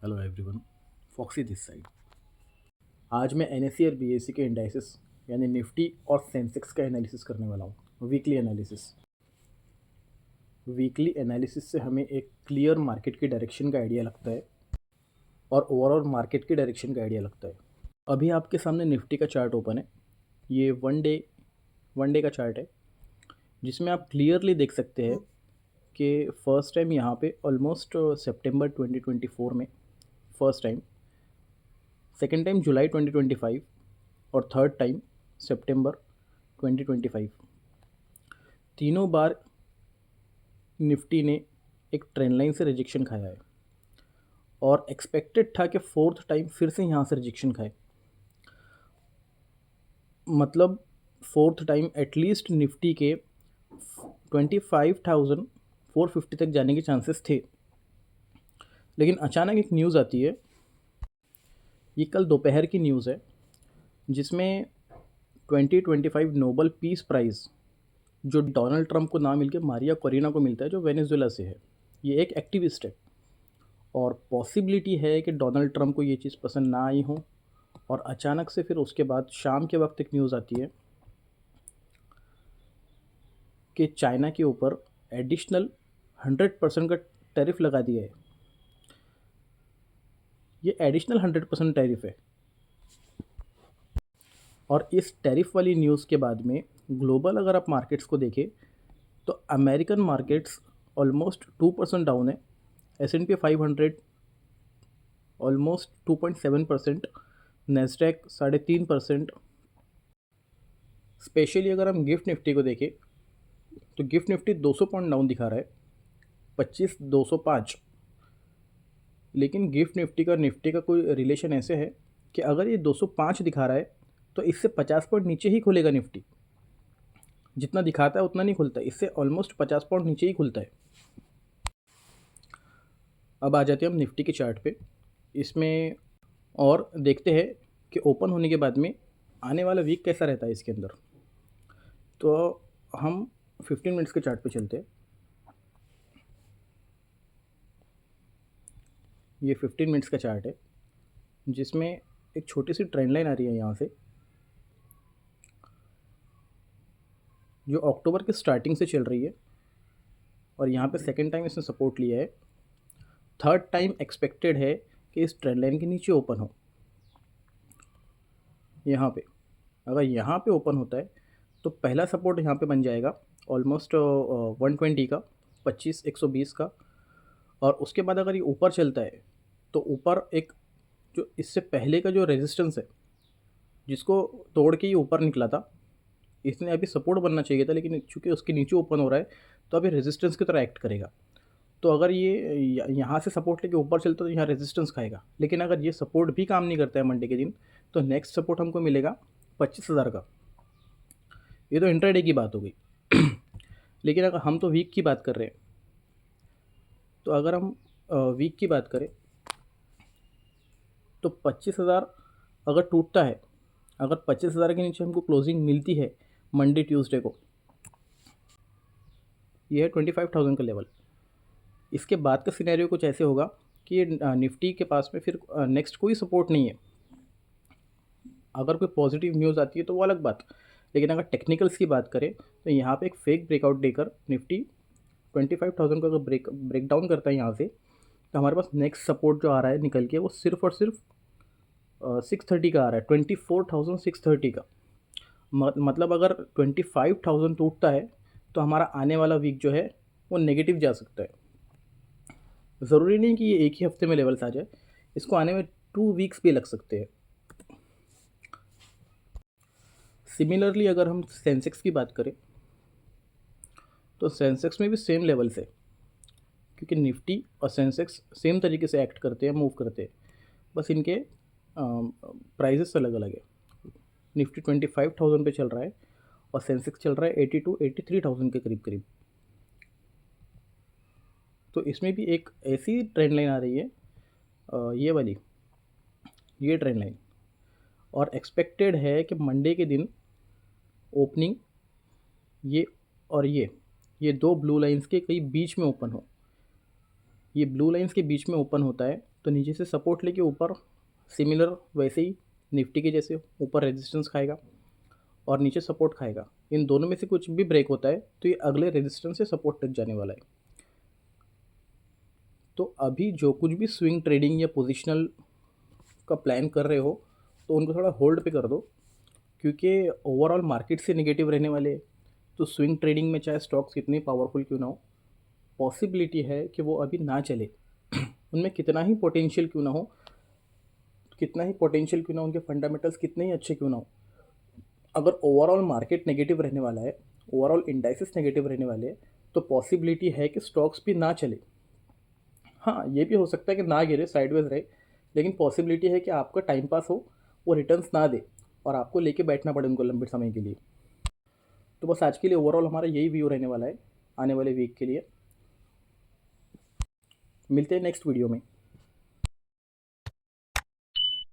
Hello everyone, Foxy this side. आज मैं NSC और बीएससी के इंडाइसिस यानी निफ्टी और सेंसेक्स का एनालिसिस करने वाला हूँ। वीकली एनालिसिस से हमें एक क्लियर मार्केट की डायरेक्शन का आइडिया लगता है और ओवरऑल मार्केट की डायरेक्शन का आइडिया लगता है। अभी आपके सामने निफ्टी का चार्ट ओपन है। ये वन डे का चार्ट है जिसमें आप क्लियरली देख सकते हैं कि फर्स्ट टाइम यहाँ पे ऑलमोस्ट सितंबर 2024 में फर्स्ट टाइम, सेकेंड टाइम जुलाई 2025 और थर्ड टाइम सितंबर 2025। तीनों बार निफ्टी ने एक ट्रेंड लाइन से रिजेक्शन खाया है और एक्सपेक्टेड था कि फोर्थ टाइम फिर से यहाँ से रिजेक्शन खाए। मतलब फोर्थ टाइम एटलीस्ट निफ्टी के 25,450 तक जाने के चांसेस थे। लेकिन अचानक एक न्यूज़ आती है, ये कल दोपहर की न्यूज़ है, जिसमें 2025 नोबल पीस प्राइज़ जो डोनाल्ड ट्रंप को ना मिलके मारिया कोरिना को मिलता है, जो वेनेजुएला से है। ये एक एक्टिविस्ट है और पॉसिबिलिटी है कि डोनाल्ड ट्रंप को ये चीज़ पसंद ना आई हो और अचानक से फिर उसके बाद शाम के वक्त एक न्यूज़ आती है कि चाइना के ऊपर एडिशनल 100% का टैरिफ लगा दिया है। ये एडिशनल 100% टैरिफ है और इस टैरिफ वाली न्यूज़ के बाद में ग्लोबल अगर आप मार्केट्स को देखें तो अमेरिकन मार्केट्स ऑलमोस्ट 2% डाउन है। S&P 500 almost 2.7%, Nasdaq 3.5%। स्पेशली अगर हम गिफ्ट निफ्टी को देखें तो गिफ्ट निफ्टी 200 पॉइंट डाउन दिखा रहा है, 25,205। लेकिन गिफ्ट निफ्टी का कोई रिलेशन ऐसे है कि अगर ये 205 दिखा रहा है तो इससे 50 पॉइंट नीचे ही खुलेगा निफ्टी। जितना दिखाता है उतना नहीं खुलता, इससे ऑलमोस्ट 50 पॉइंट नीचे ही खुलता है। अब आ जाते हैं हम निफ्टी के चार्ट पे। इसमें और देखते हैं कि ओपन होने के बाद में आने वाला वीक कैसा रहता है इसके अंदर। तो हम 15 मिनट्स के चार्ट पे चलते हैं। ये 15 मिनट्स का चार्ट है जिसमें एक छोटी सी ट्रेंड लाइन आ रही है यहाँ से, जो अक्टूबर के स्टार्टिंग से चल रही है और यहाँ पे सेकेंड टाइम इसने सपोर्ट लिया है। थर्ड टाइम एक्सपेक्टेड है कि इस ट्रेंड लाइन के नीचे ओपन हो। यहाँ पे अगर यहाँ पे ओपन होता है तो पहला सपोर्ट यहाँ पे बन जाएगा ऑलमोस्ट 120 का, 120 का। और उसके बाद अगर ये ऊपर चलता है तो ऊपर एक जो इससे पहले का जो रेजिस्टेंस है जिसको तोड़ के ये ऊपर निकला था, इसने अभी सपोर्ट बनना चाहिए था, लेकिन चूंकि उसके नीचे ओपन हो रहा है तो अभी रेजिस्टेंस की तरह एक्ट करेगा। तो अगर ये यहाँ से सपोर्ट लेके ऊपर चलता है तो यहाँ रेजिस्टेंस खाएगा। लेकिन अगर ये सपोर्ट भी काम नहीं करता है मंडे के दिन तो नेक्स्ट सपोर्ट हमको मिलेगा 25,000 का। ये तो इंट्राडे की बात हो गई। लेकिन अगर हम तो वीक की बात कर रहे हैं, तो अगर हम वीक की बात करें तो 25,000 अगर टूटता है, अगर 25,000 के नीचे हमको क्लोजिंग मिलती है मंडे ट्यूसडे को, ये है 25,000 का लेवल। इसके बाद का सिनेरियो कुछ ऐसे होगा कि ये निफ्टी के पास में फिर नेक्स्ट कोई सपोर्ट नहीं है। अगर कोई पॉजिटिव न्यूज़ आती है तो वो अलग बात, लेकिन अगर टेक्निकल्स की बात करें तो यहाँ पे एक फेक ब्रेकआउट देकर निफ्टी 25,000 का अगर ब्रेक डाउन करता है यहाँ से, तो हमारे पास नेक्स्ट सपोर्ट जो आ रहा है निकल के वो सिर्फ और सिर्फ 630 का आ रहा है, 24,630 का। मतलब अगर 25,000 टूटता है तो हमारा आने वाला वीक जो है वो नेगेटिव जा सकता है। ज़रूरी नहीं कि ये एक ही हफ्ते में लेवल्स आ जाए, इसको आने में 2 वीक्स भी लग सकते हैं। सिमिलरली अगर हम सेंसेक्स की बात करें तो सेंसेक्स में भी सेम लेवल्स है, क्योंकि निफ्टी और सेंसेक्स सेम तरीके से एक्ट करते हैं, मूव करते हैं, बस इनके प्राइजेस अलग अलग है। निफ्टी 25,000 पे चल रहा है और सेंसेक्स चल रहा है 83,000 के करीब करीब। तो इसमें भी एक ऐसी ट्रेंड लाइन आ रही है, ये वाली, ये ट्रेंड लाइन। और एक्सपेक्टेड है कि मंडे के दिन ओपनिंग ये और ये दो ब्लू लाइंस के कहीं बीच में ओपन हो। ये ब्लू लाइंस के बीच में ओपन होता है तो नीचे से सपोर्ट लेके ऊपर सिमिलर वैसे ही निफ्टी के जैसे ऊपर रेजिस्टेंस खाएगा और नीचे सपोर्ट खाएगा। इन दोनों में से कुछ भी ब्रेक होता है तो ये अगले रेजिस्टेंस से सपोर्ट तक जाने वाला है। तो अभी जो कुछ भी स्विंग ट्रेडिंग या पोजिशनल का प्लान कर रहे हो तो उनको थोड़ा होल्ड पे कर दो, क्योंकि ओवरऑल मार्केट से नेगेटिव रहने वाले हैं। तो स्विंग ट्रेडिंग में चाहे स्टॉक्स कितनी पावरफुल क्यों ना हो, पॉसिबिलिटी है कि वो अभी ना चले। उनमें कितना ही पोटेंशियल क्यों ना हो, उनके फंडामेंटल्स कितने ही अच्छे क्यों ना हो, अगर ओवरऑल मार्केट नेगेटिव रहने वाला है, ओवरऑल इंडाइसेस नेगेटिव रहने वाले हैं, तो पॉसिबिलिटी है कि स्टॉक्स भी ना चले। हाँ, ये भी हो सकता है कि ना गिरे, साइडवेज रहे, लेकिन पॉसिबिलिटी है कि आपका टाइम पास हो, वो रिटर्न्स ना दे और आपको लेके बैठना पड़े उनको लंबे समय के लिए। तो बस आज के लिए ओवरऑल हमारा यही व्यू रहने वाला है आने वाले वीक के लिए। मिलते हैं नेक्स्ट वीडियो में।